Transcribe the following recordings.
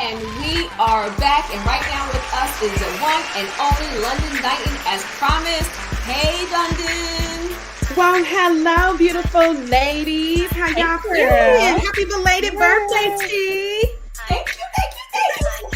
and we are back. And right now with us is the one and only Lundon Knigthen, as promised. Hey, Lundon. Well, hello, beautiful ladies. How y'all feeling? Happy belated birthday, T. Thank you.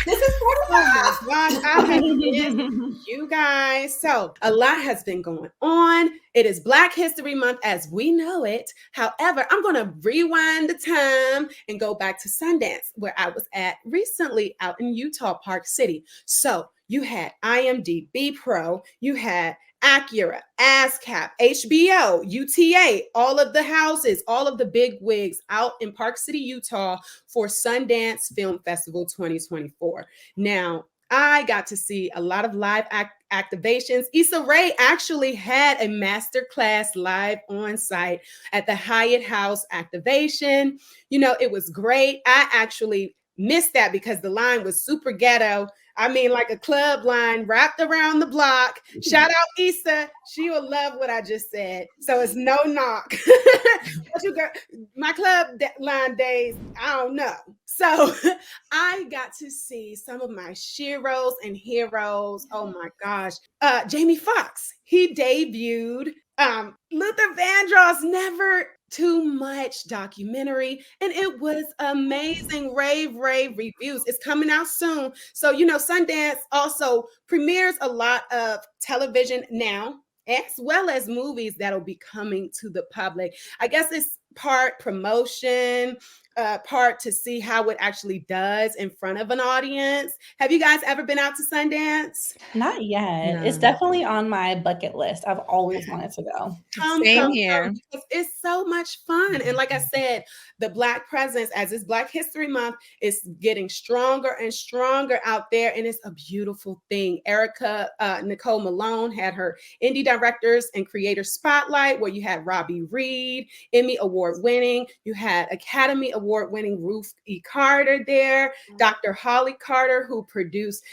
This is for the Oh my gosh, I have missed you guys. So a lot has been going on. It is Black History Month as we know it. However, I'm going to rewind the time and go back to Sundance, where I was at recently out in Utah, Park City. So you had IMDb Pro, you had Acura, ASCAP, HBO, UTA, all of the houses, all of the big wigs out in Park City, Utah for Sundance Film Festival 2024. Now, I got to see a lot of live activations. Issa Rae actually had a masterclass live on site at the Hyatt House activation. You know, it was great. I actually missed that because the line was super ghetto. I mean, like a club line wrapped around the block. Shout out Issa. She will love what I just said. So it's no knock. My club line days, I don't know. So I got to see some of my sheroes and heroes. Oh my gosh. Jamie Foxx, he debuted Luther Vandross' Never Too Much documentary, and it was amazing. Rave reviews. It's coming out soon. So, you know, Sundance also premieres a lot of television now, as well as movies that'll be coming to the public. I guess it's part promotion, part to see how it actually does in front of an audience. Have you guys ever been out to Sundance? Not yet. No. It's definitely on my bucket list. I've always wanted to go. Same here. It's so much fun. And like I said, the Black presence, as it's Black History Month, is getting stronger and stronger out there. And it's a beautiful thing. Erica Nicole Malone had her Indie Directors and Creators Spotlight, where you had Robbie Reed, Emmy Award winning. You had Academy Award winning Ruth E. Carter there, Dr. Holly Carter, who produced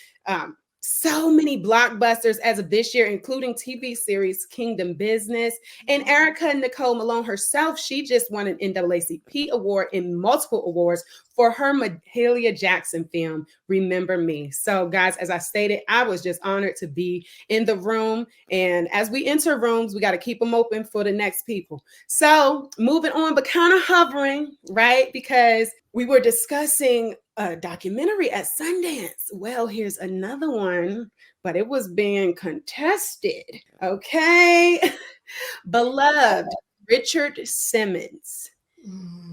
so many blockbusters as of this year, including TV series Kingdom Business. And Erica Nicole Malone herself, she just won an NAACP award and multiple awards for her Mahalia Jackson film, Remember Me. So guys, as I stated, I was just honored to be in the room. And as we enter rooms, we got to keep them open for the next people. So moving on, but kind of hovering, right? Because we were discussing a documentary at Sundance. Well, here's another one, but it was being contested. Okay. Beloved Richard Simmons.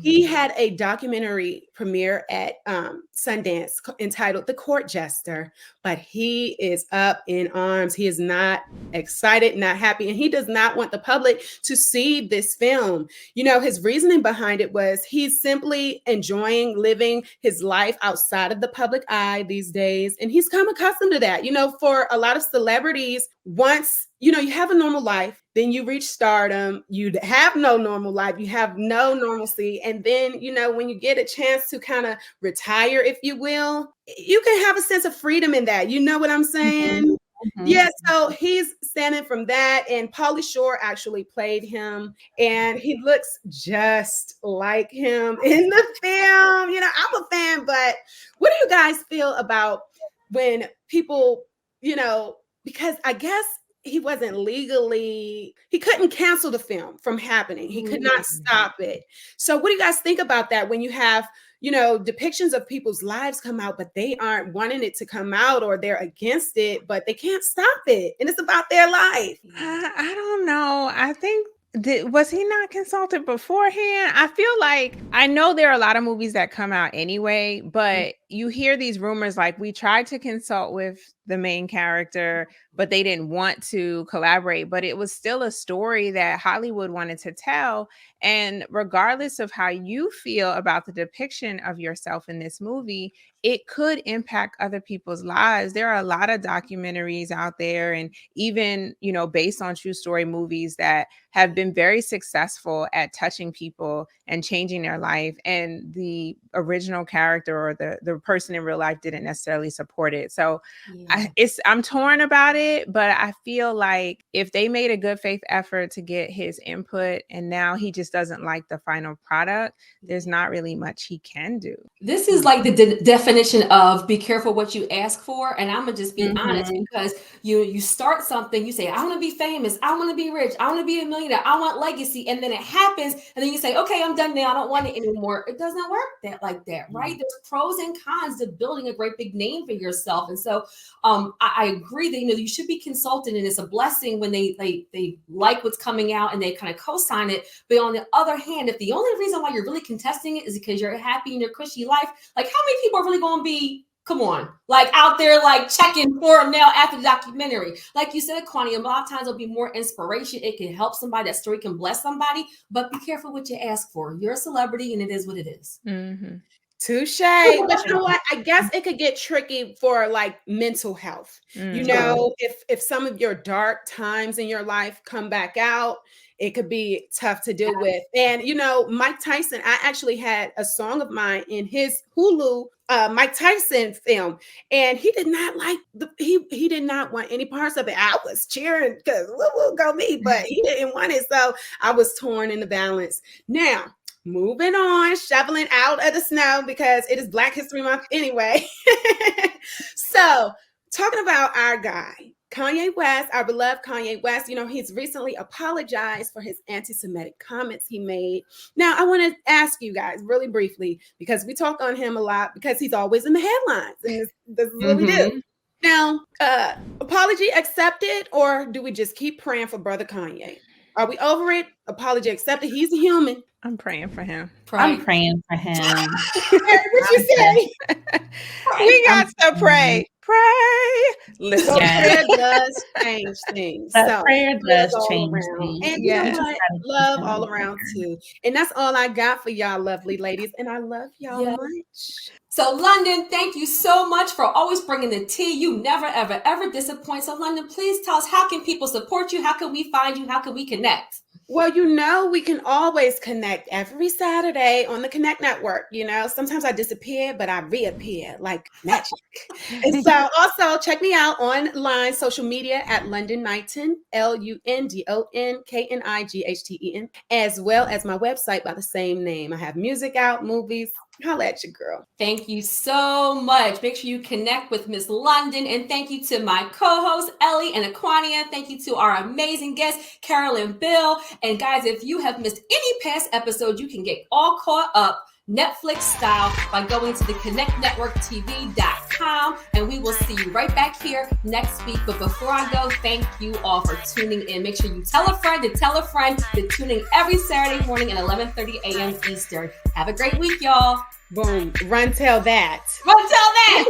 He had a documentary premiere at Sundance entitled The Court Jester, but he is up in arms. He is not excited, not happy, and he does not want the public to see this film. You know, his reasoning behind it was he's simply enjoying living his life outside of the public eye these days, and he's come accustomed to that. You know, for a lot of celebrities, once you know, you have a normal life, then you reach stardom, you have no normal life, you have no normalcy. And then, you know, when you get a chance to kind of retire, if you will, you can have a sense of freedom in that. You know what I'm saying? Mm-hmm. Yeah, so he's standing from that. And Pauly Shore actually played him, and he looks just like him in the film. You know, I'm a fan, but what do you guys feel about when people, you know, because I guess he wasn't legally, he couldn't cancel the film from happening. He could not stop it. So what do you guys think about that when you have, you know, depictions of people's lives come out, but they aren't wanting it to come out, or they're against it, but they can't stop it. And it's about their life. I don't know. I think, was he not consulted beforehand? I feel like, I know there are a lot of movies that come out anyway, but you hear these rumors like, we tried to consult with the main character, but they didn't want to collaborate. But it was still a story that Hollywood wanted to tell. And regardless of how you feel about the depiction of yourself in this movie, it could impact other people's lives. There are a lot of documentaries out there, and even, you know, based on true story movies that have been very successful at touching people and changing their life. And the original character or the person in real life didn't necessarily support it. So I'm torn about it, but I feel like if they made a good faith effort to get his input and now he just doesn't like the final product, there's not really much he can do. This is like the definition definition of be careful what you ask for. And I'm gonna just be honest, because you start something, you say, I want to be famous, I want to be rich, I want to be a millionaire, I want legacy, and then it happens, and then you say, okay, I'm done now, I don't want it anymore. It doesn't work like that, right? There's pros and cons to building a great big name for yourself. And so I agree that you should be consulted, and it's a blessing when they like what's coming out and they kind of co-sign it. But on the other hand, if the only reason why you're really contesting it is because you're happy in your cushy life, like how many people are really going to be, come on, like out there, like checking for them now after the documentary? Like you said, Kwani, a lot of times it'll be more inspiration. It can help somebody. That story can bless somebody, but be careful what you ask for. You're a celebrity and it is what it is. Touche. But you know what? I guess it could get tricky for like mental health. If some of your dark times in your life come back out, it could be tough to deal with. And Mike Tyson, I actually had a song of mine in his Hulu Mike Tyson film, and he did not like he did not want any parts of it. I was cheering because woo go me, but he didn't want it. So I was torn in the balance. Now, moving on, shoveling out of the snow because it is Black History Month anyway. So talking about our guy, Kanye West, our beloved Kanye West, he's recently apologized for his anti-Semitic comments he made. Now, I want to ask you guys really briefly, because we talk on him a lot because he's always in the headlines, and this is what we do. Now, apology accepted, or do we just keep praying for brother Kanye? Are we over it? Apology accepted. He's a human. I'm praying for him. I'm praying for him. What you say? We got to pray. Pray. Listen, prayer does change things. Prayer does change things. And you know what? Love all around too. And that's all I got for y'all lovely ladies. And I love y'all much. So London, thank you so much for always bringing the tea. You never, ever, ever disappoint. So London, please tell us, how can people support you? How can we find you? How can we connect? Well, we can always connect every Saturday on the Connect Network. Sometimes I disappear, but I reappear like magic. And so also check me out online, social media at Lundon Knighthen, LUNDONKNIGHTEN, as well as my website by the same name. I have music out, movies. Holla at your girl. Thank you so much. Make sure you connect with Miss London. And thank you to my co-hosts, Ellie and Aquania. Thank you to our amazing guests, Carolyn Bill. And guys, if you have missed any past episode, you can get all caught up Netflix style by going to the connectnetworktv.com. And we will see you right back here next week. But before I go, thank you all for tuning in. Make sure you tell a friend to tune in every Saturday morning at 11:30 a.m. Eastern. Have a great week, y'all. Boom. Run tell that. Run tell that.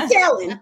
Keep telling.